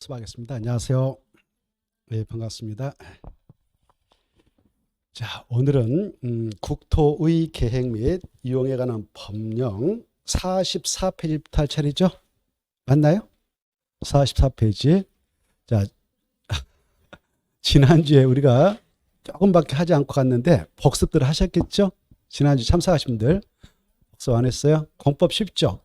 수고하겠습니다. 안녕하세요. 네, 반갑습니다. 자, 오늘은 국토의 계획 및 이용에 관한 법령 44페이지부터 할 차례죠? 맞나요? 44페이지. 자, 지난주에 우리가 조금밖에 하지 않고 갔는데 복습들 하셨겠죠? 지난주 참석하신 분들 복습 안 했어요? 공법 쉽죠?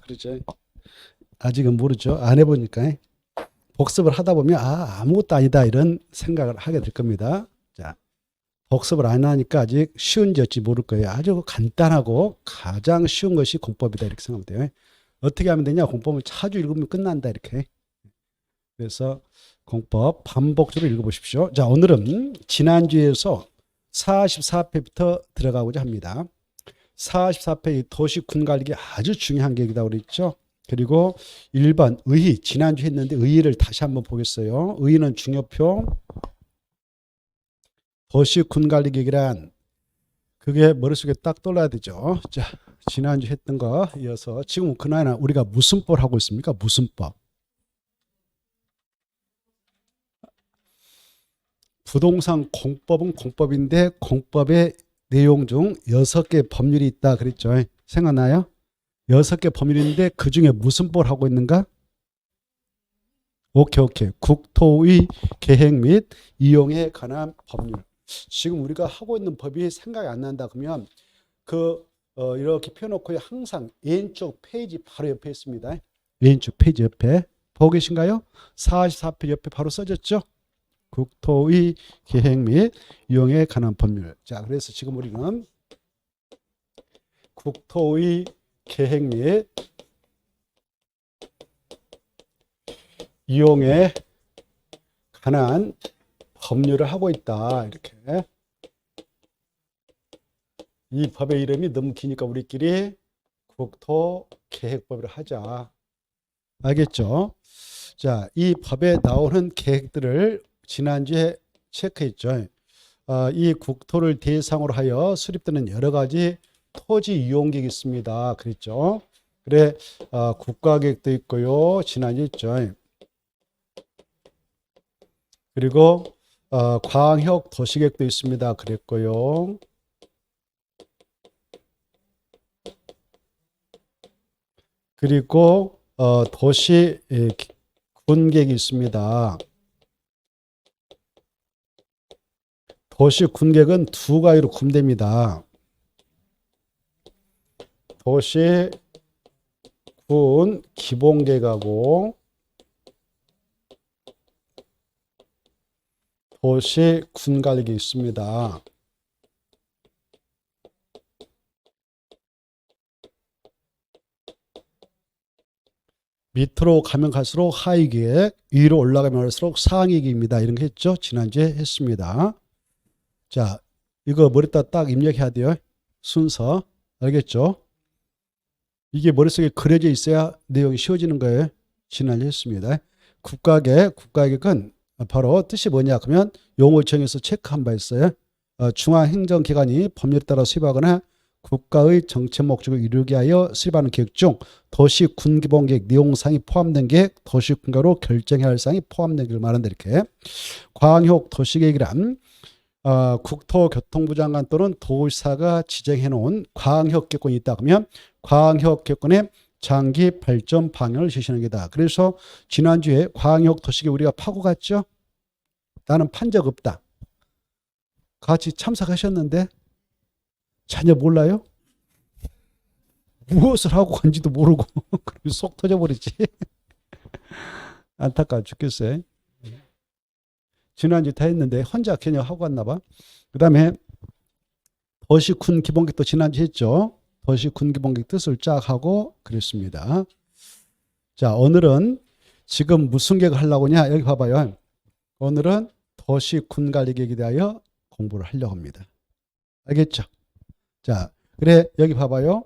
그렇죠. 아직은 모르죠. 안 해보니까. 복습을 하다 보면 아무것도 아니다 이런 생각을 하게 될 겁니다. 자, 복습을 안 하니까 아직 쉬운지 어찌 모를 거예요. 아주 간단하고 가장 쉬운 것이 공법이다 이렇게 생각하면 돼요. 어떻게 하면 되냐? 공법을 자주 읽으면 끝난다 이렇게. 그래서 공법 반복적으로 읽어보십시오. 자, 오늘은 지난주에서 44페이지부터 들어가고자 합니다. 44페이지 도시군관리기 아주 중요한 계획이다 그랬죠. 그리고 1번 의의, 지난주 했는데 의의를 다시 한번 보겠어요. 의의는 중요표. 도시군관리계획이란 그게 머릿속에 딱 떠올라야 되죠. 자, 지난주 했던 거 이어서 지금 그나마 우리가 무슨 법 하고 있습니까? 무슨 법? 부동산 공법은 공법인데 공법의 내용 중 6개 법률이 있다 그랬죠. 생각나요? 6개 법률인데 그 중에 무슨 법을 하고 있는가? 오케이. 국토의 계획 및 이용에 관한 법률. 지금 우리가 하고 있는 법이 생각이 안 난다 그러면 이렇게 펴놓고 항상 왼쪽 페이지 바로 옆에 있습니다. 왼쪽 페이지 옆에 보고 계신가요? 44페이지 옆에 바로 써졌죠? 국토의 계획 및 이용에 관한 법률. 자, 그래서 지금 우리는 국토의 계획 및 이용에 관한 법률을 하고 있다. 이렇게. 이 법의 이름이 너무 기니까 우리끼리 국토계획법을 하자. 알겠죠? 자, 이 법에 나오는 계획들을 지난주에 체크했죠. 이 국토를 대상으로 하여 수립되는 여러 가지 토지 이용 계획이 있습니다. 그랬죠. 그래, 국가계획도 있고요. 지난주에 있죠. 그리고 광역 도시계획도 있습니다. 그랬고요. 그리고 도시 군계획이 있습니다. 도시 군계획은 두 가지로 구분됩니다. 도시 군 기본계획하고 도시 군관리계획이 있습니다. 밑으로 가면 갈수록 하위계획, 위로 올라가면 갈수록 상위계획입니다. 이런 거 했죠? 지난주에 했습니다. 자, 이거 머리에다 딱 입력해야 돼요. 순서. 알겠죠? 이게 머릿속에 그려져 있어야 내용이 쉬워지는 거예요. 지난주에 했습니다. 국가계획은 바로 뜻이 뭐냐 그러면 용어청에서 체크한 바 있어요. 중앙행정기관이 법률에 따라 수립하거나 국가의 정책 목적을 이루기 위하여 수립하는 계획 중 도시군기본계획 내용사항이 포함된 계획, 도시군가로 결정해야 할 사항이 포함된 계획을 말한다. 이렇게. 광역 도시계획이란 국토교통부 장관 또는 도지사가 지정해 놓은 광역계획권이 있다 그러면 광역계획권의 장기 발전 방향을 제시하는 게다. 그래서 지난주에 광역도시계획 우리가 파고 갔죠? 나는 판 적 없다. 같이 참석하셨는데 전혀 몰라요? 무엇을 하고 간지도 모르고 속 터져버리지. 안타까워 죽겠어요. 지난주 다 했는데 혼자 그냥 하고 갔나 봐. 그 다음에 도시군 기본계획도 지난주 했죠. 도시군 기본계획 뜻을 쫙 하고 그랬습니다. 자, 오늘은 지금 무슨 계획을 하려고 하냐? 여기 봐봐요. 오늘은 도시군 관리 계획에 대하여 공부를 하려고 합니다. 알겠죠? 자, 그래 여기 봐봐요.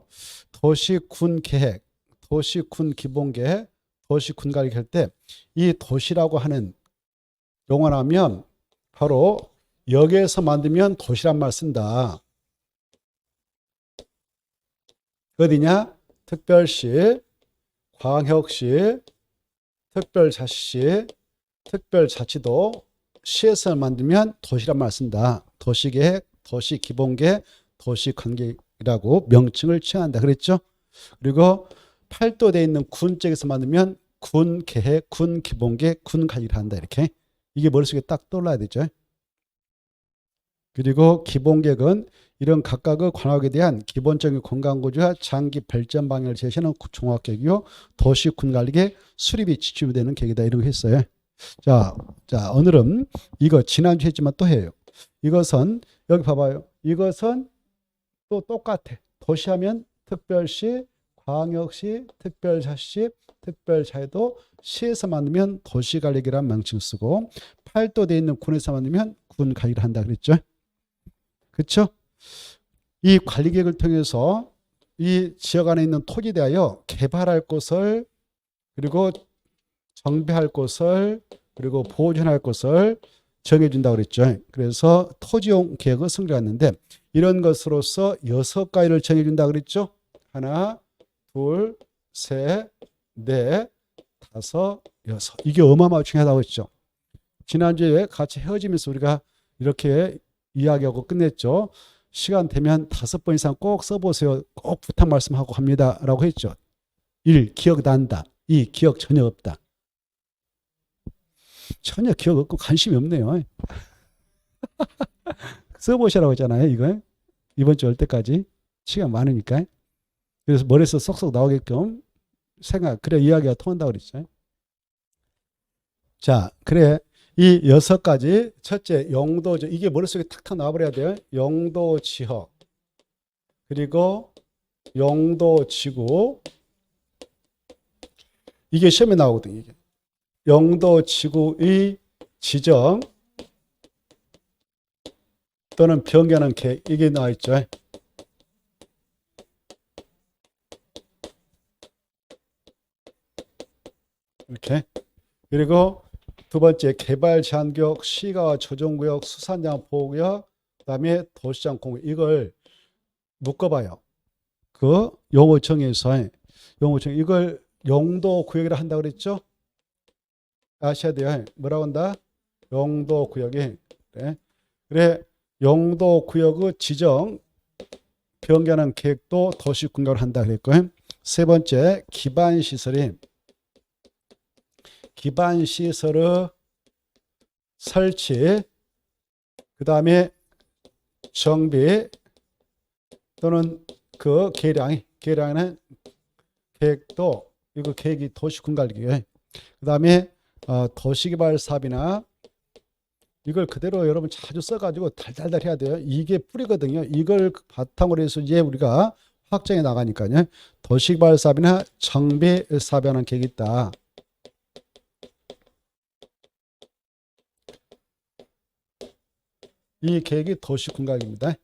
도시군 계획, 도시군 기본계획, 도시군 관리 할 때 이 도시라고 하는 용어라면 바로 여기에서 만들면 도시란 말 쓴다. 어디냐? 특별시, 광역시, 특별자치시, 특별자치도, 시에서 만들면 도시란 말 쓴다. 도시계획, 도시기본계획, 도시관계라고 명칭을 칭한다. 그랬죠? 그리고 팔도되어 있는 군 쪽에서 만들면 군계획, 군기본계획, 군관리를 한다. 이렇게. 이게 머릿속에 딱 떠올라야 되죠. 그리고 기본계획은 이런 각각의 관역에 대한 기본적인 공간구조와 장기 발전 방향을 제시하는 종합계획이요. 도시군관리계획 수립이 지침이 되는 계획이다. 이런 거 했어요. 자, 오늘은 이거 지난주에 했지만 또 해요. 이것은 여기 봐봐요. 이것은 또 똑같아. 도시하면 특별시, 광역시, 특별자치, 특별자치도, 시에서 만들면 도시관리계획이라는 명칭 쓰고, 팔도되어 있는 군에서 만들면 군관리를 한다 그랬죠. 그렇죠? 이 관리계획을 통해서 이 지역 안에 있는 토지에 대하여 개발할 곳을, 그리고 정비할 곳을, 그리고 보존할 곳을 정해준다고 그랬죠. 그래서 토지용 계획을 성립했는데 이런 것으로서 6가지를 정해준다고 그랬죠. 하나, 둘, 셋, 넷, 다섯, 여섯. 이게 어마어마하게 중요하다고 했죠. 지난주에 같이 헤어지면서 우리가 이렇게 이야기하고 끝냈죠. 시간 되면 5번 이상 꼭 써보세요. 꼭 부탁 말씀하고 합니다. 라고 했죠. 1. 기억난다. 2. 기억 전혀 없다. 전혀 기억 없고 관심이 없네요. 써보시라고 했잖아요. 이거 이번 주 올 때까지 시간 많으니까. 그래서 머리에서 쏙쏙 나오게끔 생각, 그래 이야기가 통한다고 그랬죠. 자, 그래 이 6가지. 첫째, 용도, 이게 머릿속에 탁탁 나와버려야 돼요. 용도 지역, 그리고 용도 지구. 이게 시험에 나오거든요. 이게. 용도 지구의 지정 또는 변경하는 계획, 이게 나와 있죠. 이렇게. 그리고 두 번째, 개발 제한구역, 시가와 조정구역, 수산장 보호구역, 그다음에 도시장 공구역. 이걸 묶어봐요. 그 용어청에서 용어청, 이걸 용도 구역이라 한다고 그랬죠. 아셔야 돼요. 뭐라고 한다? 용도 구역이. 그래 용도 구역의 지정, 변경하는 계획도 도시군각을 한다 그랬고, 세 번째, 기반시설이 기반시설의 설치, 그 다음에 정비 또는 그 계량은 계획도, 이거 계획이 도시군관리계획. 그 다음에 도시개발 사업이나, 이걸 그대로 여러분 자주 써가지고 달달달 해야 돼요. 이게 뿌리거든요. 이걸 바탕으로 해서 이제 우리가 확정해 나가니까요. 도시개발 사업이나 정비 사업에 하는 계획이 있다. 이 계획이 도시군각입니다.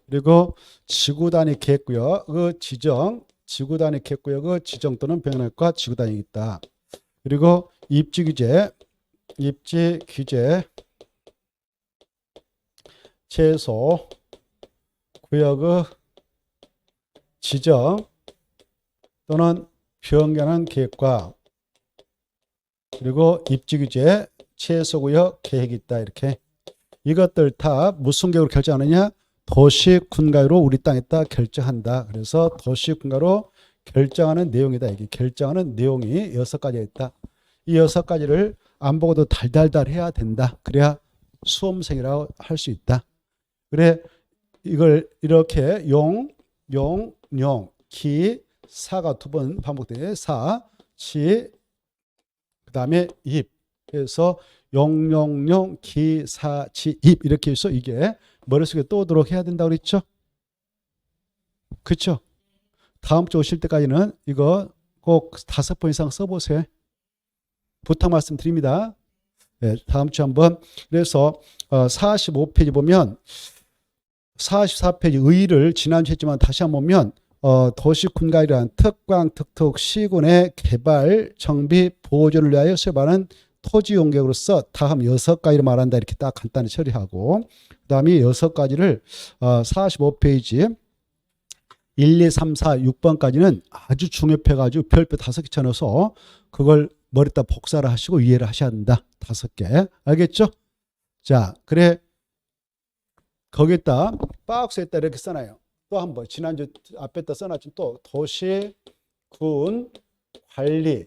그리고 지구단위 계획구역의 지정, 지구단위 계획구역의 지정 또는 변경과 지구단위가 있다. 그리고 입지규제, 입지규제, 최소 구역의 지정 또는 변경하는 계획과, 그리고 입지규제, 최소구역 계획이 있다. 이렇게. 이것들 다 무슨 계획으로 결정하느냐? 도시군가로 우리 땅에다 결정한다. 그래서 도시군가로 결정하는 내용이다. 이게 결정하는 내용이 6가지가 있다. 이 6가지를 안 보고도 달달달 해야 된다. 그래야 수험생이라고 할 수 있다. 그래 이걸 이렇게 용, 기, 사가 2번 반복되네. 사, 치, 그 다음에 입. 그래서 용, 기, 사, 치, 입. 이렇게 해서 이게 머릿속에 떠오도록 해야 된다고 그랬죠? 그렇죠? 다음 주 오실 때까지는 이거 꼭 5번 이상 써보세요. 부탁 말씀드립니다. 네, 다음 주 한번. 그래서 45페이지 보면 44페이지 의의를 지난주에 했지만 다시 한번 보면 도시군가이란 특광, 특특, 시군의 개발, 정비, 보존을 위하여 수립하는 토지 용객으로서 다음 6가지를 말한다. 이렇게 딱 간단히 처리하고, 그 다음에 6가지를 45페이지 1, 2, 3, 4, 6번까지는 아주 중요해가지고 별표 5개 쳐넣어서 그걸 머리다 복사를 하시고 이해를 하셔야 된다. 5개. 알겠죠? 자, 그래. 거기다 박스에다 이렇게 써놔요. 또 한 번. 지난주 앞에다 써놨지 또 도시, 군, 관리,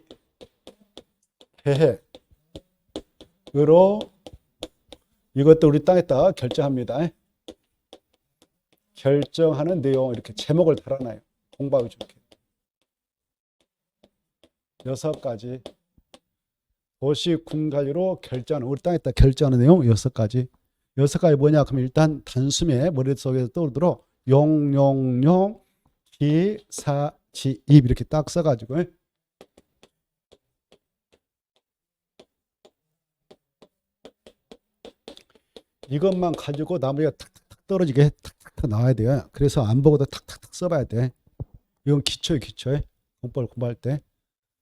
계획으로 이것도 우리 땅에다 결정합니다. 결정하는 내용 이렇게 제목을 달아놔요. 공부하기 좋게. 6가지. 도시 군 관리로 결정하는 우리 땅에다 결정하는 내용 6가지. 6가지 뭐냐? 그러면 일단 단숨에 머릿속에서 떠오르도록 용, 기, 사, 지, 입 이렇게 딱 써가지고 이것만 가지고 나머지가 탁탁탁 떨어지게 탁탁탁 나와야 돼요. 그래서 안 보고도 탁탁탁 써봐야 돼. 이건 기초에 공부를 공부할 때.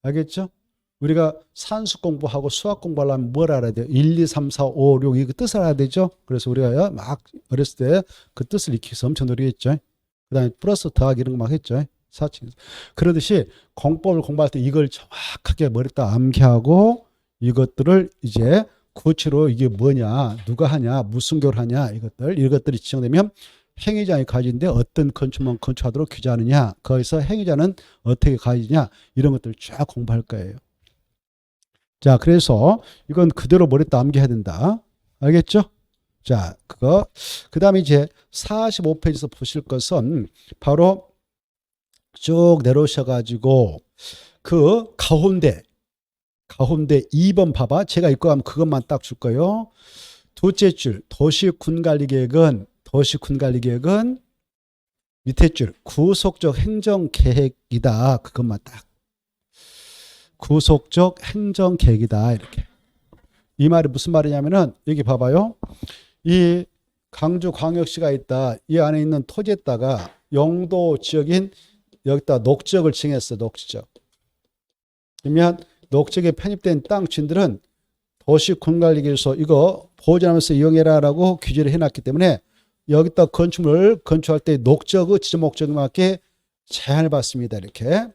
알겠죠? 우리가 산수 공부하고 수학 공부하려면 뭘 알아야 돼요? 1, 2, 3, 4, 5, 6 이거 뜻을 알아야 되죠? 그래서 우리가 막 어렸을 때 그 뜻을 익히기 위해서 엄청 노력했죠. 그 다음에 플러스 더하기 이런 거 막 했죠. 사칭. 그러듯이 공법을 공부할 때 이걸 정확하게 머리에다 암기하고 이것들을 이제 구체로 이게 뭐냐, 누가 하냐, 무슨 교를 하냐 이것들이 지정되면 행위자의 가지인데 어떤 건축만 건축하도록 규제하느냐, 거기서 행위자는 어떻게 가지냐 이런 것들 쫙 공부할 거예요. 자, 그래서 이건 그대로 머리에다 암기해야 된다. 알겠죠? 자, 그거. 그 다음에 이제 45페이지에서 보실 것은 바로 쭉 내려오셔가지고 그 가운데 2번 봐봐. 제가 읽고 가면 그것만 딱 줄 거예요. 둘째 줄, 도시군관리계획은 밑에 줄, 구속적 행정계획이다. 그것만 딱. 구속적 행정계획이다. 이렇게. 이 말이 무슨 말이냐면은 여기 봐봐요. 이 강주광역시가 있다. 이 안에 있는 토지에다가 영도 지역인 여기다 녹지역을 칭했어. 녹지역. 그러면 녹지역에 편입된 땅 주인들은 도시군관리계획서 이거 보존하면서 이용해라라고 규제를 해놨기 때문에 여기다 건축물을 건축할 때 녹지역의 지정 목적에 맞게 제한을 받습니다. 이렇게.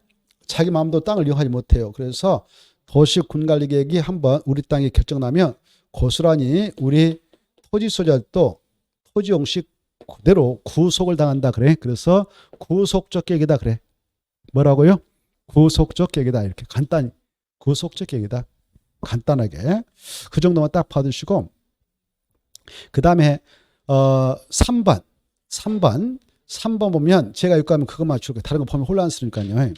자기 마음대로 땅을 이용하지 못해요. 그래서 도시군관리계획이 한번 우리 땅에 결정나면 고스란히 우리 토지 소유자도 토지 용식 그대로 구속을 당한다 그래. 그래서 구속적 계획이다 그래. 뭐라고요? 구속적 계획이다. 이렇게 간단히 구속적 계획이다. 간단하게 그 정도만 딱 받으시고 그 다음에 3번 보면 제가 읽고 하면 그것만 줄 거예요. 다른 거 보면 혼란스러우니까요.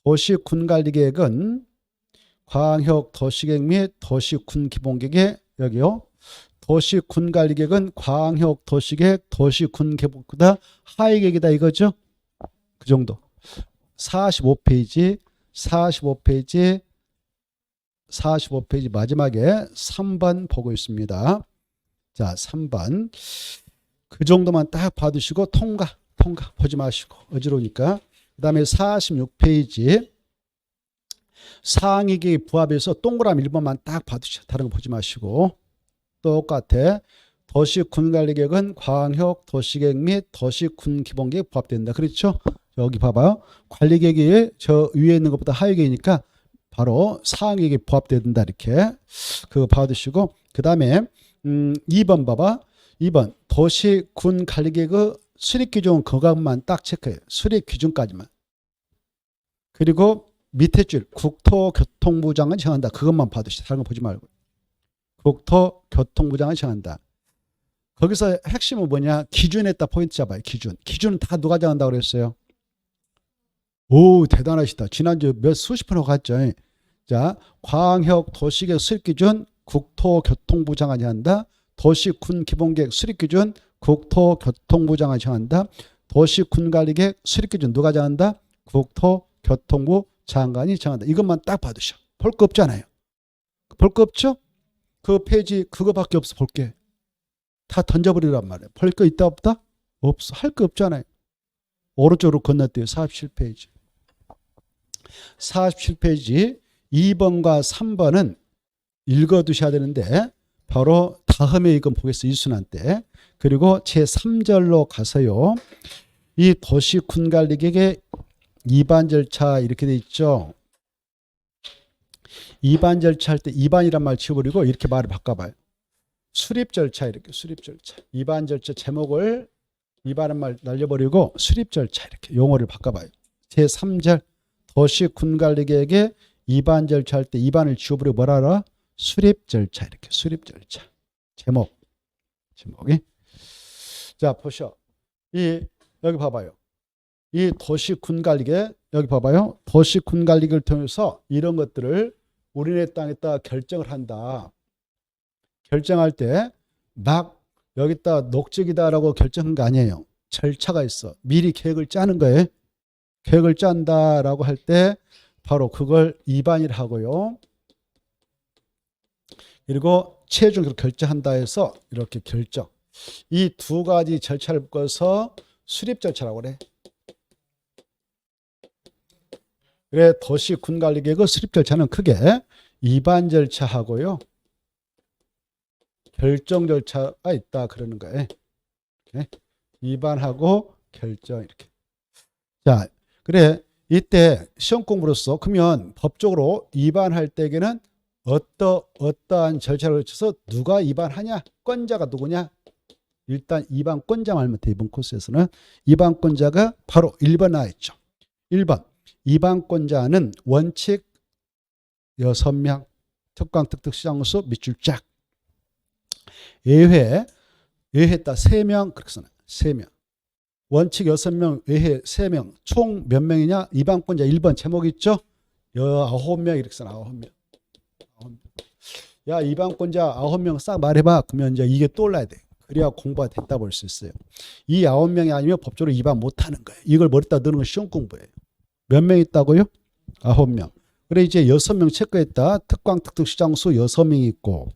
도시군관리계획은 광역 도시계획 및 도시군 기본계획에 여기요. 도시군관리계획은 광역 도시계획, 도시군 기본보다 하위계획이다 이거죠. 그 정도. 45페이지 마지막에 3번 보고 있습니다. 자, 3번. 그 정도만 딱 받으시고 통과 보지 마시고 어지러우니까. 그 다음에 46페이지 상위계획 부합해서 동그라미 1번만 딱 받으시죠. 다른 거 보지 마시고. 똑같아. 도시군관리계획은 광역 도시계획 및 도시군 기본계획 부합된다. 그렇죠? 여기 봐봐요. 관리계획이 저 위에 있는 것보다 하위계획이니까 바로 상위계획에 부합된다. 이렇게 그거 받으시고 그 다음에 2번 봐봐. 2번 도시군관리계획의 수립기준 그것만 딱 체크해요. 수립기준까지만. 그리고 밑에 줄 국토교통부 장관 정한다. 그것만 받으시죠. 다른 거 보지 말고. 국토교통부 장관 정한다. 거기서 핵심은 뭐냐? 기준에다 포인트 잡아요. 기준은 다 누가 정한다고 그랬어요? 오, 대단하시다. 지난주 수십 분 하고 갔죠. 자, 광역 도시계획 수립기준 국토교통부 장관이 한다. 도시군 기본계획 수립기준 국토교통부 장관이 정한다. 도시군관리계획 수립기준 누가 정한다? 국토교통부 장관이 정한다. 이것만 딱 받으셔. 볼 거 없잖아요. 볼 거 없죠? 그 페이지 그거밖에 없어. 볼 게. 다 던져버리란 말이에요. 볼 거 있다 없다? 없어. 할 거 없잖아요. 오른쪽으로 건너뛰어요. 47페이지. 47페이지 2번과 3번은 읽어두셔야 되는데 바로 다음에 이건 보겠어요. 1순환 때. 그리고 제3절로 가서요. 이 도시군관리계획의 2반 절차 이렇게 돼 있죠. 2반 절차 할 때 2반이란 말 지워버리고 이렇게 말을 바꿔봐요. 수립 절차 이렇게 수립 절차. 2반 절차 제목을 2반은 말 날려버리고 수립 절차 이렇게 용어를 바꿔봐요. 제3절 도시군관리계획의 2반 절차 할 때 2반을 지워버리고 뭐라 하라? 수립 절차 이렇게 수립 절차. 제목이. 자 보셔. 여기 봐봐요. 이 도시군관리계획 여기 봐봐요. 도시군관리계획을 통해서 이런 것들을 우리네 땅에다 결정을 한다. 결정할 때 막 여기다 녹지기다라고 결정한 거 아니에요. 절차가 있어. 미리 계획을 짜는 거예요. 계획을 짠다라고 할 때 바로 그걸 2반이라 하고요. 그리고 최종적으로 결정한다 해서 이렇게 결정. 이 두 가지 절차를 묶어서 수립 절차라고 그래. 그래 도시군관리계획의 수립 절차는 크게 2반 절차하고요. 결정 절차가 있다 그러는 거예요. 이렇게. 2반하고 결정 이렇게. 자, 그래 이때 시험 공부로서 그러면 법적으로 2반할 때에는 어떠한 절차를 거쳐서 누가 2반하냐? 권자가 누구냐? 일단 2반권자 말면 돼. 이번 코스에서는 2반권자가 바로 1번 나와있죠. 1번 2반권자는 원칙 6명 특강 특특시장수 밑줄 짝 예회했다 3명 그렇게 써놔요. 3명 원칙 6명 예회 3명 총 몇 명이냐? 2반권자 1번 제목 있죠? 9명 이렇게 써놔. 9명. 야 2반권자 9명 싹 말해봐. 그러면 이제 이게 떠올라야 돼. 그래야 공부가 됐다 볼 수 있어요. 이 9명이 아니면 법적으로 2반 못하는 거예요. 이걸 머리다 넣는 건 시험 공부예요. 몇 명 있다고요? 9명. 그래 이제 6명 체크했다. 특강 특특시장수 6명이 있고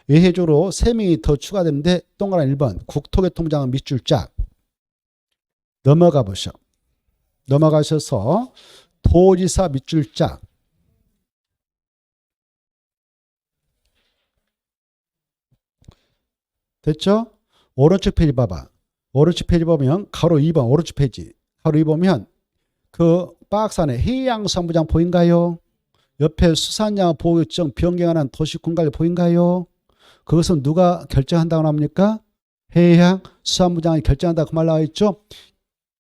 외해조로 3명이 더 추가되는데 동그란 1번 국토교통부장은 밑줄 짝 넘어가 보셔. 넘어가셔서 도지사 밑줄 짝 됐죠? 오른쪽 페이지 봐봐. 오른쪽 페이지 보면 가로 2번 오른쪽 페이지 가로 2 보면 그 박스 안에 해양수산부장 보인가요? 옆에 수산양 보호요청 변경하는 도시군관리 보인가요? 그것은 누가 결정한다고 합니까? 해양수산부장이 결정한다 그 말 나와 있죠?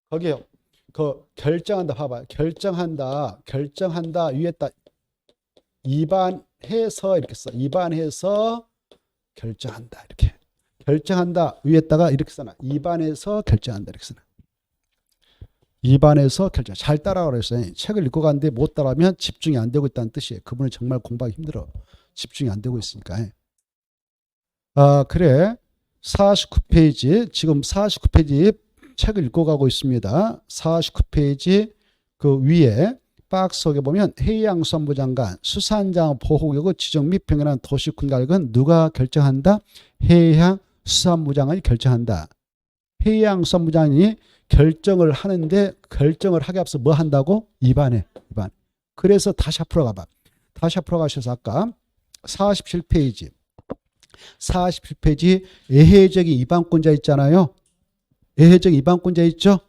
거기요. 그 결정한다 봐봐. 결정한다 위에다 2반해서 이렇게 써. 2반해서 결정한다 이렇게. 결정한다 위에다가 이렇게 써놔. 2반해서 결정한다 이렇게 써놔. 2반해서 결정. 잘 따라가라 그랬어요. 책을 읽고 갔는데 못 따라하면 집중이 안 되고 있다는 뜻이에요. 그분은 정말 공부하기 힘들어. 집중이 안 되고 있으니까. 그래. 49페이지 지금 49페이지 책을 읽고 가고 있습니다. 49페이지 그 위에 박스 속에 보면 해양수산부 장관 수산장 보호구역의 지정 및 병행하는 도시군관리는 누가 결정한다? 해양수산부 장관이 결정한다. 해양수산부 장관이 결정을 하는데 결정을 하기 앞서 뭐 한다고? 2반해. 2반. 그래서 다시 앞으로 가봐. 다시 앞으로 가셔서 아까 47페이지 47페이지 예해적인 2반권자 있잖아요. 예해적 2반권자 있죠?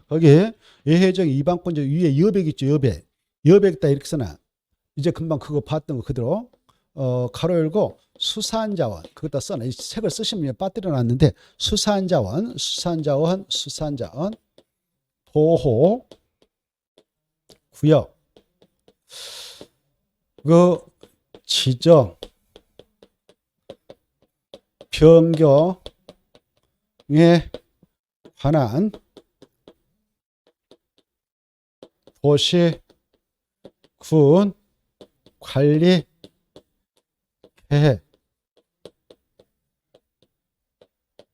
거기에 예해적 2반권자 위에 여백 있죠. 여백에다 이렇게 써놔. 이제 금방 그거 봤던 거 그대로 가로 열고 수산자원 그것다 써놔. 이 책을 쓰시면 빠뜨려 놨는데 수산자원 보호 구역 그 지정 변경에 관한 도시 군 관리 계획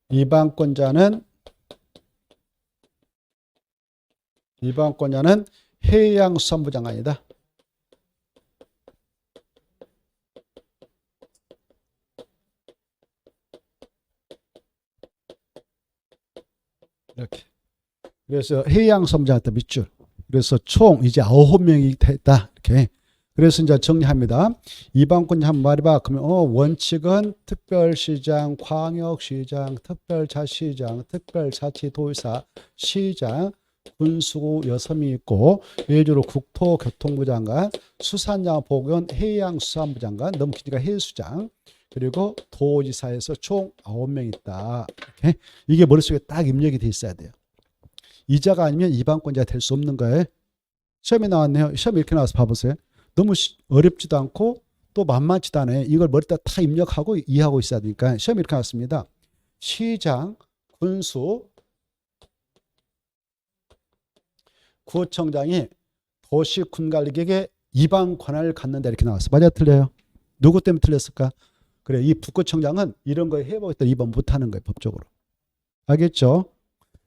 이반권자는 해양수산부 장관이다. 이렇게. 그래서 해양수산부 장관한테 밑줄. 그래서 총 이제 9명이 됐다. 이렇게. 그래서 이제 정리합니다. 이반권자 한번 말해봐. 그러면 원칙은 특별시장, 광역시장, 특별자치장, 특별자치도지사, 시장, 군수구 여섬이 있고 예주로 국토교통부 장관, 수산양보건 해양수산부 장관, 너무 기니까 해수장, 그리고 도지사에서 총 9명 있다. 이렇게. 이게 머릿속에 딱 입력이 돼 있어야 돼요. 이자가 아니면 이반권자가 될 수 없는 거예요. 시험에 나왔네요. 시험 이렇게 나와서 봐보세요. 너무 어렵지도 않고 또 만만치도 않아요. 이걸 머리다 다 입력하고 이해하고 있어야 되니까 시험 이렇게 나왔습니다. 시장, 군수, 구청장이 도시군관리局이반 권한을 갖는다 이렇게 나왔어. 맞아 틀려요? 누구 때문에 틀렸을까? 그래, 이 북구청장은 이런 거 해보겠다 이반 못하는 거예요. 법적으로. 알겠죠?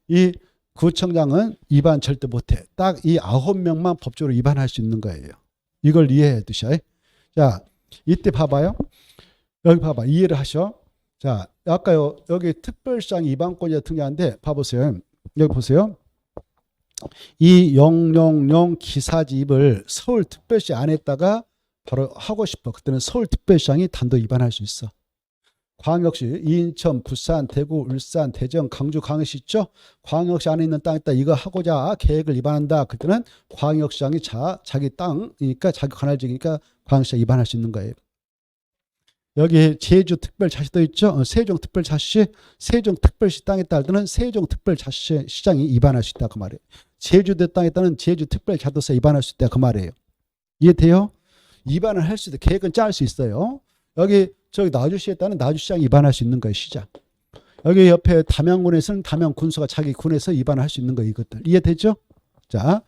이 구청장은 이반 절대 못해. 딱 이 9명만 법적으로 이반할 수 있는 거예요. 이걸 이해해 두셔. 자, 이때 봐봐요. 여기 봐봐. 이해를 하셔. 자, 아까요. 여기 특별시장 이반권자 등장하는데 봐보세요. 여기 보세요. 이 000 기사집을 서울특별시 안에다가 바로 하고 싶어. 그때는 서울특별시장이 단독 입안할 수 있어. 광역시 인천, 부산, 대구, 울산, 대전, 강주, 광역시 있죠. 광역시 안에 있는 땅에다 이거 하고자 계획을 입안한다. 그때는 광역시장이 자기 땅이니까 자기 관할지니까 광역시장 입안할 수 있는 거예요. 여기 제주특별자치도 있죠. 세종특별자치, 세종특별시 땅에 따를 때는 세종특별자치 시장이 입안할 수 있다 그 말이에요. 제주도 땅에 따른 제주특별자도세 입안할 수 있다 그 말이에요. 이해돼요? 입안을 할 수 있다. 계획은 짤 수 있어요. 여기 저기 나주시에 따른 나주시장 입안할 수 있는 거예요. 시장. 여기 옆에 담양군에서는 담양군수가 자기 군에서 입안할 수 있는 거예요. 이것들. 이해되죠? 자,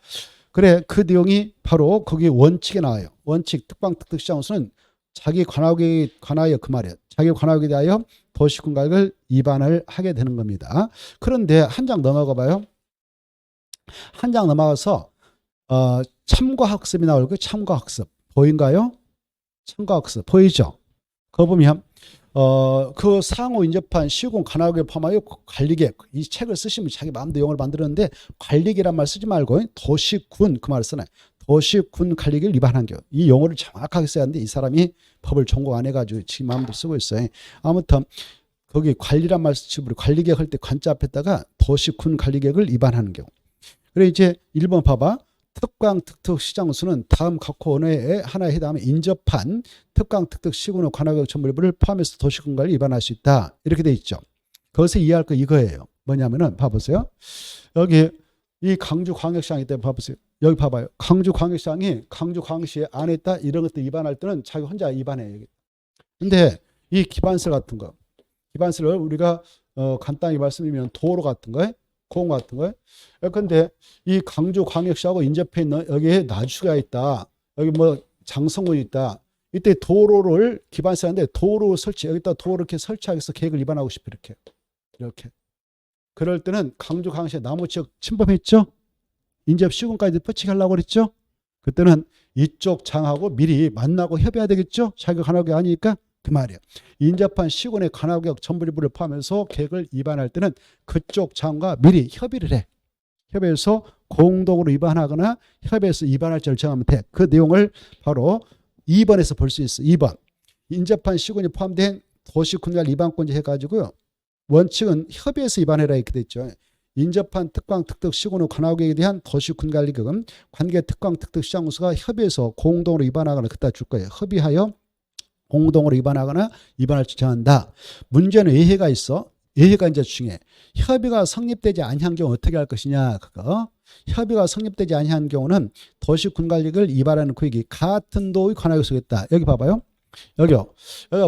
그래 그 내용이 바로 거기 원칙에 나와요. 원칙 특방특특시장으로서는 자기 관하여 그 말이에요. 자기 관하에 대하여 도시군관리를 입안을 하게 되는 겁니다. 그런데 한 장 넘어가 봐요. 한 장 넘어가서 참고학습이 나올 거예요. 참고학습. 보인가요? 참고학습. 보이죠? 그거 보면 그 상호 인접한 시군 관할국에 포함하여 관리계획 이 책을 쓰시면 자기 마음대로 용어를 만들었는데 관리계란 말 쓰지 말고 도시군 그 말을 쓰나요? 도시군 관리계획을 위반한 경우 이 용어를 정확하게 써야 하는데 이 사람이 법을 전공 안 해가지고 지금 마음대로 쓰고 있어요. 아무튼 거기 관리란 말 쓰지 말고 관리계획 할 때 관자 앞에다가 도시군 관리계획을 위반하는 경우. 그래 이제 1번 봐봐. 특광특특시장수는 다음 각 언어에 하나에 해당하면 인접한 특광특특시군의 관할국 전부를 포함해서 도시군관리를 위반할 수 있다. 이렇게 돼 있죠. 거기서 이해할 거 이거예요. 뭐냐면은 봐보세요. 여기 이 강주광역시장이 때 봐보세요. 여기 봐봐요. 강주광역시장이 강주광역시 안에 있다 이런 것들 위반할 때는 자기 혼자 위반해요. 근데 이 기반설 같은 거, 기반설을 우리가 간단히 말씀드리면 도로 같은 거에 공원 같은 거예요. 근데 이 강주광역시하고 인접해 있는 여기에 나주가 있다. 여기 뭐 장성군이 있다. 이때 도로를 기반세하는데 도로 설치 여기다 도로 이렇게 설치하기 위해서 계획을 위반하고 싶어 이렇게. 그럴 때는 강주광역시 남부지역 침범했죠. 인접 시군까지 뻗치게 그랬죠. 그때는 이쪽 장하고 미리 만나고 협의해야 되겠죠. 자기가 관할국이 아니니까. 그 말이에요. 인접한 시군의 관할구역 전부를 포함해서 계획을 위반할 때는 그쪽 장과 미리 협의를 해. 협의해서 공동으로 위반하거나 협의해서 위반할 자를 정하면 돼. 그 내용을 바로 2번에서 볼 수 있어. 2번. 인접한 시군이 포함된 도시군관 위반권자 해가지고요. 원칙은 협의해서 위반해라 이렇게 돼 있죠. 인접한 특광특특시군의 관할구역에 대한 도시군관리局관계 특광특특시장수가 협의해서 공동으로 위반하거나 그따 줄 거예요. 협의하여 공동으로 위반하거나 위반을 주장한다. 문제는 예외가 있어. 예외가 이제 중요해. 협의가 성립되지 아니한 경우 어떻게 할 것이냐. 그거. 협의가 성립되지 아니한 경우는 도시군관리를 위반하는 구역이 같은 도의 관할구역에 속했다. 여기 봐봐요. 여기가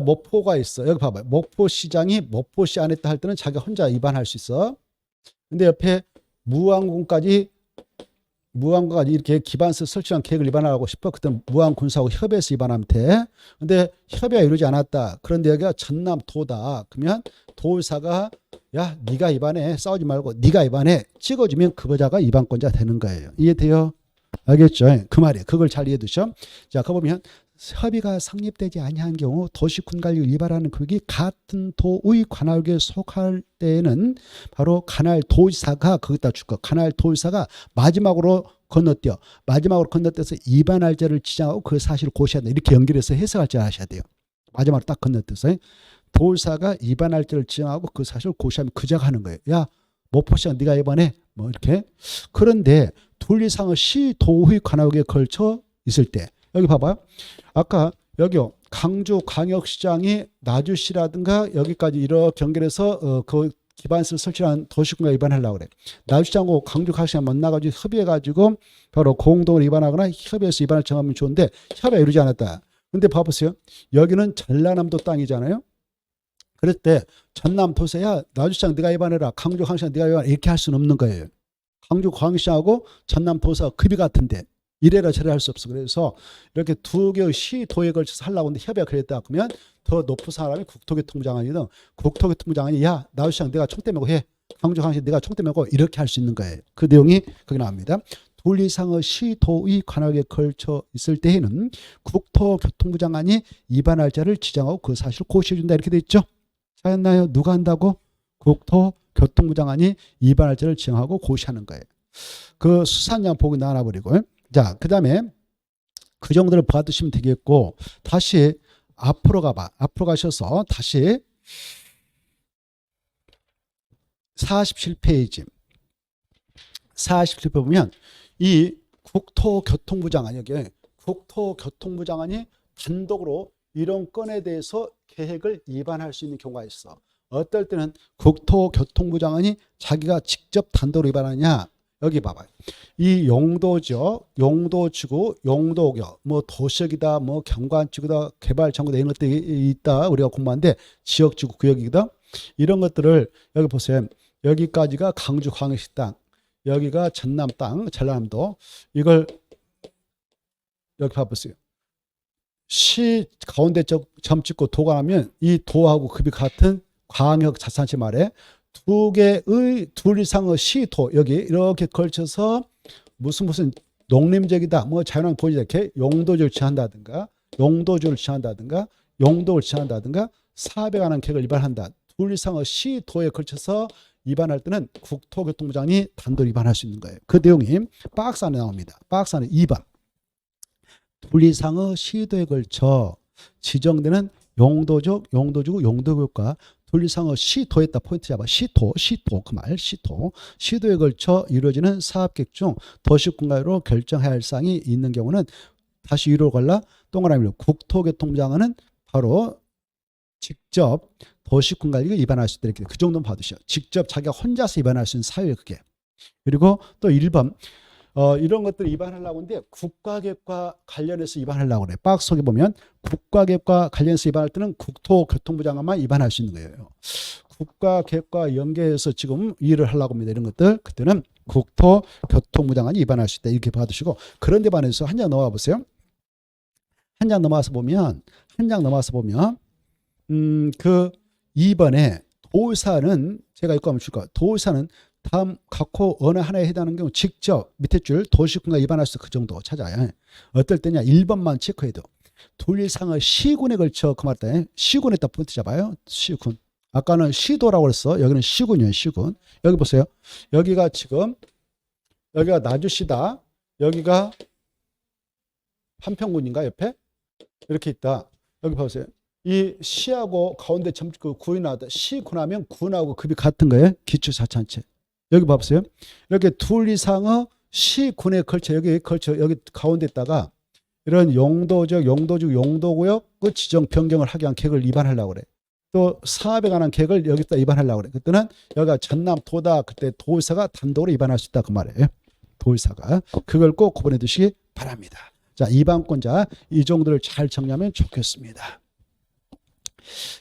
목포가 있어. 여기 봐봐요. 목포시장이 목포시 안에 있다 할 때는 자기가 혼자 위반할 수 있어. 근데 옆에 무안군까지 이렇게 기반서 설치한 계획을 위반하고 싶어. 그때 무안군사하고 협의해서 위반하면 돼. 근데 협의가 이루지 않았다. 그런데 여기가 전남도다. 그러면 도의사가 야 네가 위반해. 싸우지 말고 네가 위반해. 찍어주면 그거자가 위반권자 되는 거예요. 이해돼요? 알겠죠? 그 말이에요. 그걸 잘 이해해 두셔. 자, 그거 보면 협의가 성립되지 아니한 경우 도시군관리를 위반하는 구역이 같은 도의 관할구역에 속할 때에는 바로 관할 도지사가 거기다 줄 거. 관할 도지사가 마지막으로 건너뛰어서 위반할 죄를 지정하고 그 사실을 고시해야 돼. 이렇게 연결해서 해석할 줄 아셔야 돼요. 마지막으로 딱 건너뛰어서 도지사가 위반할 죄를 지정하고 그 사실을 고시하면 그 자가 하는 거예요. 야 목포시장 네가 위반해. 뭐 이렇게. 그런데 둘 이상의 시, 도의 관할에 걸쳐 있을 때 여기 봐봐요. 아까 여기요. 강주 광역시장이 나주시라든가 여기까지 이렇게 연결해서 그 기반시설 설치한 도시공간 위반하려고 그래. 나주시장하고 강주 광역시장 만나가지고 협의해가지고 바로 공동을 위반하거나 협의해서 위반을 정하면 좋은데 협의가 이루지 않았다. 근데 봐보세요. 여기는 전라남도 땅이잖아요. 그럴 때 전남 도세야 나주시장 네가 위반해라. 강주 광역시장 네가 위반해라. 이렇게 할 수는 없는 거예요. 강주 광역시장하고 전남 도서가 급이 같은데 이래라 저래라 할 수 없어. 그래서 이렇게 두 개의 시, 도에 걸쳐서 하려고 하는데 협의가 그랬다. 그러면 더 높은 사람이 국토교통부 장관이든 국토교통부 장관이 야 나주시장 내가 총대 메고 해. 강주 광역시장 내가 총대 메고 이렇게 할 수 있는 거예요. 그 내용이 거기 나옵니다. 둘 이상의 시, 도의 관할에 걸쳐 있을 때에는 국토교통부 장관이 위반할 자를 지정하고 그 사실을 고시해준다 이렇게 돼 있죠. 잘했나요? 누가 한다고? 국토교통부 장관이 위반할 자를 지정하고 고시하는 거예요. 그 수산양 보고 나눠버리고. 자, 그 다음에 그 정도를 받으시면 되겠고, 다시 앞으로 가봐. 앞으로 가셔서 다시 47페이지. 47페이지 보면 이 국토교통부 장관, 여기 국토교통부 장관이 단독으로 이런 건에 대해서 계획을 위반할 수 있는 경우가 있어. 어떨 때는 국토교통부 장관이 자기가 직접 단독으로 위반하냐. 여기 봐봐요. 이 용도죠. 용도지구, 용도구역, 뭐 도시역이다, 뭐 경관지구다, 개발정구다 이런 것들이 있다. 우리가 공부하는데 지역지구 구역이거든. 이런 것들을 여기 보세요. 여기까지가 강주 광역시 땅, 여기가 전남 땅, 전라남도. 이걸 여기 봐보세요. 시 가운데 점 찍고 도가 나면 이 도하고 급이 같은 광역 자산시 말에 두 개의 둘 이상의 시도 여기 이렇게 걸쳐서 무슨 농림적이다 뭐 자연환경 보호지다 이렇게 용도주를 지한다든가 용도주를 지한다든가 용도를 지한다든가 사업에 관한 계획을 위반한다. 둘 이상의 시도에 걸쳐서 위반할 때는 국토교통부 장관이 단독 위반할 수 있는 거예요. 그 내용이 박스 안에 나옵니다. 박스 안에 2번. 둘 이상의 시도에 걸쳐 지정되는 용도적, 용도주구, 용도구역과 둘 이상의 시도에다 포인트 잡아. 시도 그 말 시도. 시도에 걸쳐 이루어지는 사업계획 중 도시공간으로 결정해야 할 사항이 있는 경우는 다시 위로 갈라 동그라미로 국토교통부 장관은 바로 직접 도시공간을 위반할 수 있다. 이렇게 그 정도는 봐두시오. 직접 자기가 혼자서 위반할 수 있는 사유예요. 그게. 그리고 또 1번. 이런 것들을 위반하려고 하는데 국가계획과 관련해서 위반하려고 그래. 박스 속에 보면 국가계획과 관련해서 위반할 때는 국토교통부 장관만 위반할 수 있는 거예요. 국가계획과 연계해서 지금 일을 하려고 합니다. 이런 것들 그때는 국토교통부 장관이 위반할 수 있다. 이렇게 봐두시고 그런데 반해서 한 장 넘어가 보세요. 한 장 넘어와서 보면 그 2번에 도의사는 제가 읽고 하면 줄 거예요. 도의사는 다음 각호 어느 하나에 해당하는 경우 직접 밑에 줄 도시군과 위반할 수 그 정도 찾아요. 어떨 때냐 1번만 체크해도 둘 이상의 시군에 걸쳐 그 말다. 시군에다 포인트 잡아요. 시군. 아까는 시도라고 그랬어. 여기는 시군이에요. 시군. 여기 보세요. 여기가 지금 여기가 나주시다. 여기가 한평군인가 옆에 이렇게 있다. 여기 보세요. 이 시하고 가운데 점찍고 구이 나왔다. 시군하면 군하고 급이 같은 거예요. 기초자치단체. 여기 봐보세요. 이렇게 둘 이상의 시군에 걸쳐 여기 가운데다가 이런 용도적, 용도지구, 용도구역 그 지정 변경을 하기 위한 계획을 위반하려고 그래. 또 사업에 관한 계획을 여기다 위반하려고 그래. 그때는 여기가 전남도다. 그때 도의사가 단독으로 위반할 수 있다 그 말이에요. 도의사가. 그걸 꼭 구분해 두시기 바랍니다. 자, 이방권자 이 정도를 잘 정리하면 좋겠습니다.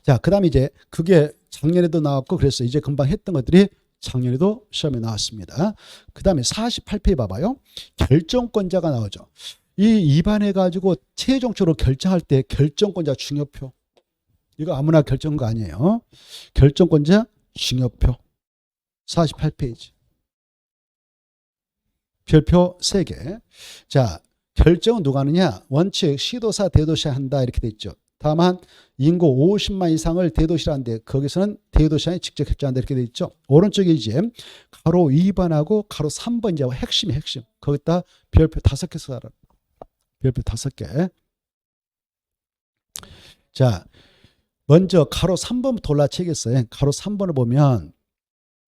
자, 그 다음에 이제 그게 작년에도 나왔고 그래서 이제 금방 했던 것들이 작년에도 시험에 나왔습니다. 그 다음에 48페이지 봐봐요. 결정권자가 나오죠. 이 위반해가지고 최종적으로 결정할 때 결정권자 중요표. 이거 아무나 결정한 거 아니에요. 결정권자 중요표. 48페이지. 별표 3개. 자, 결정은 누가 하느냐? 원칙 시도사 대도시가 한다 이렇게 돼 있죠. 다만 인구 50만 이상을 대도시라는데 거기서는 대도시장이 직접 결정한다 이렇게 돼 있죠. 오른쪽에 이제 가로 2번하고 가로 3번 이제 핵심. 거기다 별표 5개 써라. 별표 5개. 자, 먼저 가로 3번부터 올라치겠어요. 가로 3번을 보면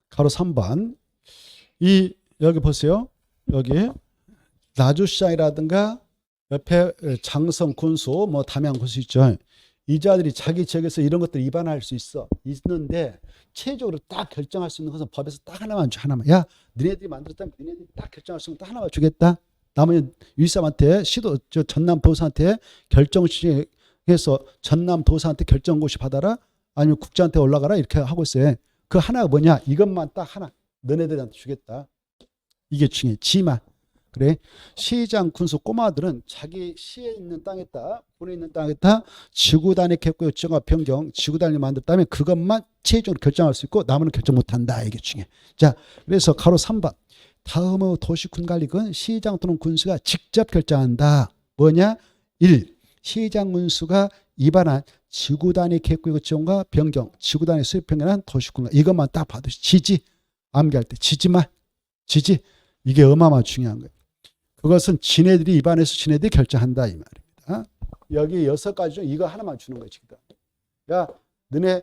가로 3번 이 여기 보세요. 여기 나주시장이라든가 옆에 장성 군수, 뭐 담양 군수 있죠. 이 자들이 자기 지역에서 이런 것들 위반할 수 있는데 최종적으로 딱 결정할 수 있는 것은 법에서 딱 하나만 줘. 하나만. 야, 너네들이 만들었다면 너네들이 딱 결정할 수 있는 딱 하나만 주겠다. 나머지 위사람한테 전남 도사한테 결정해서 전남 도사한테 결정고시 받아라. 아니면 국장한테 올라가라. 이렇게 하고 있어요. 그 하나가 뭐냐? 이것만 딱 하나 너네들한테 주겠다. 이게 중요해. 지만. 그래. 시장 군수 꼬마들은 자기 시에 있는 땅에다, 군에 있는 땅에다 지구단위 캡고 지정화 변경, 지구단위 만들었다면 그것만 최종적으로 결정할 수 있고 나머지는 결정 못한다. 이게 중요해. 자, 그래서 가로 3번. 다음의 도시군 관리는 시장 또는 군수가 직접 결정한다. 뭐냐? 1. 시장 군수가 위반한 지구단위 캡구 지정과 변경, 지구단위 수립 변경한 도시군 이것만 딱 봐도 지지. 암기할 때 지지만. 지지. 이게 어마어마 중요한 거예요. 그것은 지네들이 입안해서 지네들이 결정한다 이 말입니다. 여기 6가지 중 이거 하나만 주는 거예요. 지금. 야, 너네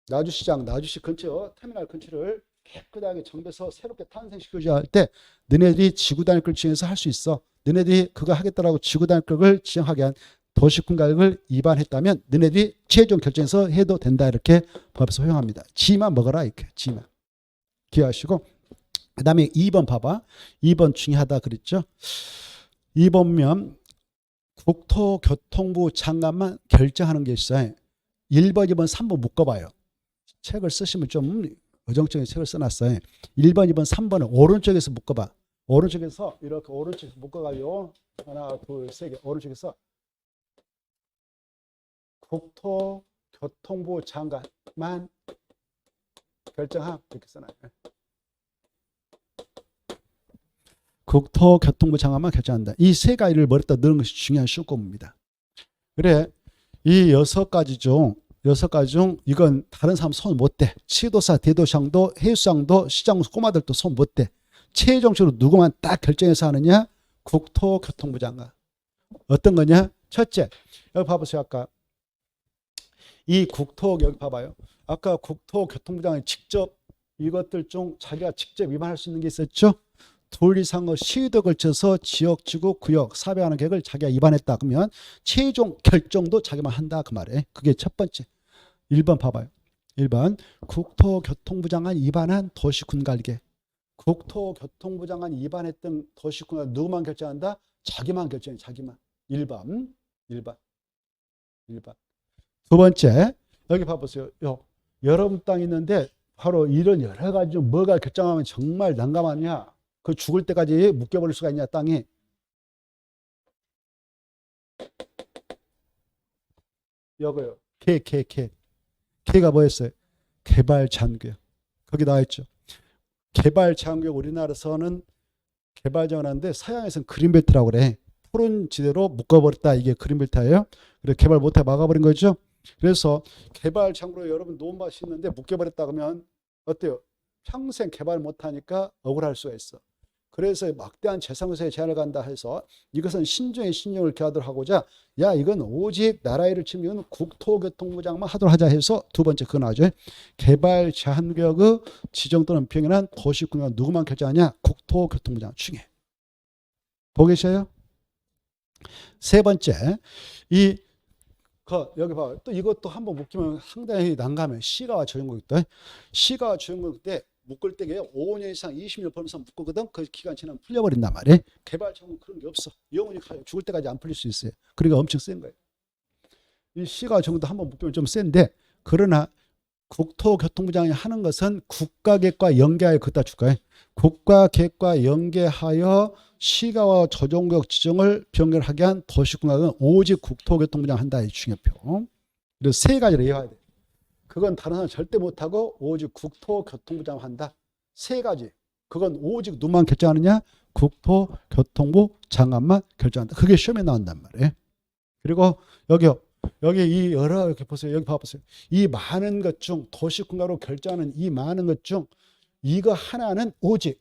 나주시장, 나주시 근처 터미널 근처를 깨끗하게 정비해서 새롭게 탄생시키자 할 때 너네들이 지구단위권 지정해서 할 수 있어. 너네들이 그거 하겠다라고 지구단위권을 지정하게 한 도시군 가격을 위반했다면 너네들이 최종 결정해서 해도 된다. 이렇게 법에서 허용합니다. 지만 먹어라 이렇게. 지만. 기억하시고. 그 다음에 2번 봐봐. 2번 중요하다 그랬죠. 2번면 국토교통부 장관만 결정하는 게 있어요. 1번, 2번, 3번 묶어봐요. 책을 쓰시면 좀 어정쩡하게 책을 써놨어요. 1번, 2번, 3번은 오른쪽에서 묶어봐. 오른쪽에서 이렇게 오른쪽에서 묶어가요. 하나, 둘, 세 개. 오른쪽에서 국토교통부 장관만 결정함 이렇게 써놔요. 국토교통부 장관만 결정한다. 이 세 가지를 머리에다 넣는 것이 중요한 시험입니다. 그래, 이 6가지 중 이건 다른 사람 손 못 대. 지도사, 대도시장도, 해수장도, 시장군수 꼬마들도 손 못 대. 최종적으로 누구만 딱 결정해서 하느냐? 국토교통부 장관. 어떤 거냐? 첫째, 여기 봐보세요. 아까 이 여기 봐봐요. 아까 국토교통부 장관이 직접 이것들 중 자기가 직접 위반할 수 있는 게 있었죠? 둘 이상의 시위도 걸쳐서 지역, 지구, 구역, 사회하는 계획을 자기가 위반했다. 그러면 최종 결정도 자기만 한다. 그 말이에요. 그게 첫 번째. 1번 봐봐요. 1번 국토교통부 장관 위반한 도시군 관리계. 국토교통부 장관 위반했던 도시군 관리 누구만 결정한다? 자기만 결정해. 자기만. 1번. 두 번째. 여기 봐보세요. 여러분 땅 있는데 바로 이런 여러 가지 중 뭐가 결정하면 정말 난감하냐? 그 죽을 때까지 묶여버릴 수가 있냐 땅이. 여기요. 개가 뭐였어요? 개발제한구역. 거기 나와있죠. 개발제한구역 우리나라에서는 개발제한하는데 서양에서는 그린벨트라고 그래. 푸른 지대로 묶어버렸다. 이게 그린벨트예요. 그래서 개발 못해 막아버린 거죠. 그래서 개발제한구역으로 여러분 논밭이 있는데 묶여버렸다 그러면 어때요? 평생 개발 못하니까 억울할 수가 있어. 그래서 막대한 재산세에 제한을 간다 해서 이것은 신중에 신중을 기하도록 하고자 야 이건 오직 나라 일을 치면 국토교통부 장만 하도록 하자 해서 두 번째 그거 나오죠. 개발 제한구역의 지정 또는 병행한 도시군은 누구만 결정하냐? 국토교통부 장관 중에. 보고 계셔요? 세 번째 여기 봐. 또 이것도 한번 묶이면 상당히 난감해. 시가와 조정구역 있다. 시가와 조정구역 때 묶을 때 5년 이상 20년 벌면서 묶거든. 그 기간 지나면 풀려버린단 말이에요. 개발청은 그런 게 없어. 영원히 죽을 때까지 안 풀릴 수 있어요. 그러니까 엄청 센 거예요. 이 시가 정도 한번 묶으면 좀 센데 그러나 국토교통부 장관이 하는 것은 국가계획과 연계하여 그따 줄까요? 국가계획과 연계하여 시가와 조정구역 지정을 변경하게 한 도시군락은 오직 국토교통부 장관이 한다. 이 중요표. 그래서 세 가지를 이해해야 돼. 그건 다른 사람 절대 못하고 오직 국토교통부 장관 한다. 세 가지. 그건 오직 누구만 결정하느냐? 국토교통부 장관만 결정한다. 그게 시험에 나온단 말이에요. 그리고 여기 이 여러 이렇게 보세요. 여기 봐보세요. 이 많은 것 중 도시군가로 결정하는 이 많은 것 중 이거 하나는 오직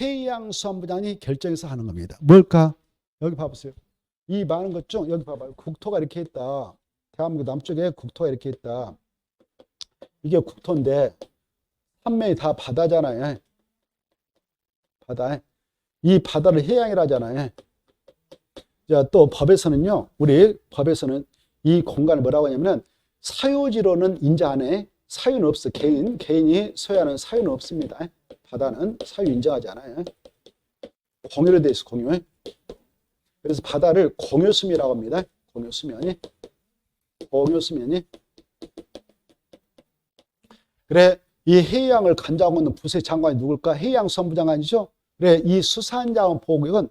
해양수산부장이 결정해서 하는 겁니다. 뭘까? 여기 봐보세요. 이 많은 것 중 여기 봐봐요. 국토가 이렇게 있다. 대한민국 남쪽에 국토가 이렇게 있다. 이게 국토인데 삼면이 다 바다잖아요. 바다. 이 바다를 해양이라 하잖아요. 자, 또 법에서는요, 우리 법에서는 이 공간을 뭐라고 하냐면 사유지로는 인정하네. 사유는 없어. 개인이 소유하는 사유는 없습니다. 바다는 사유 인정하지 않아요. 공유로 돼 있어, 공유. 그래서 바다를 공유수면이라고 합니다. 공유수면이. 그래, 이 해양을 관장하고 있는 부서의 장관이 누굴까? 해양수산부 장관이죠. 그래, 이 수산자원 보호구역은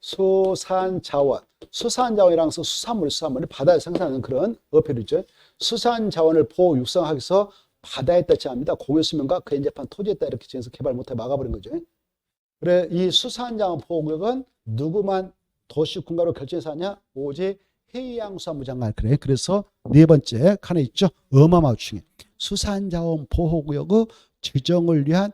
수산자원이라는 것은 수산물이 바다에 생산하는 그런 어패류죠. 수산자원을 보호 육성하기 위해서 바다에 따지 합니다. 공유수면과 그에 인접한 토지에 따라 이렇게 지어서 개발 못해 막아버린 거죠. 그래, 이 수산자원 보호구역은 누구만 도시군가로 결정해서 하냐? 오직 해양수산부 장관. 그래, 그래서 네 번째 칸에 있죠. 어마어마중에 수산자원 보호구역의 지정을 위한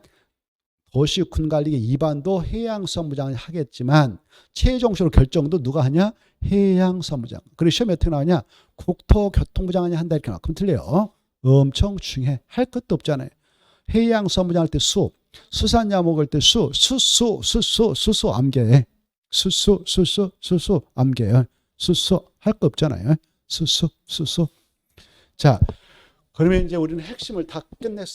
도시군관리 입안도 해양수산부 장관이 하겠지만 최종적으로 결정도 누가 하냐? 해양수산부 장관. 그리고 시험에 어떻게 나오냐? 국토교통부 장관이 한다 이렇게 나와. 그럼 틀려요. 엄청 중요해. 할 것도 없잖아요. 해양수산부 장관 할 때 수산자 먹을 때 수수 암기해. 수수 암기해. 수수 할 거 없잖아요. 수수. 자, 그러면 이제 우리는 핵심을 다 끝냈어.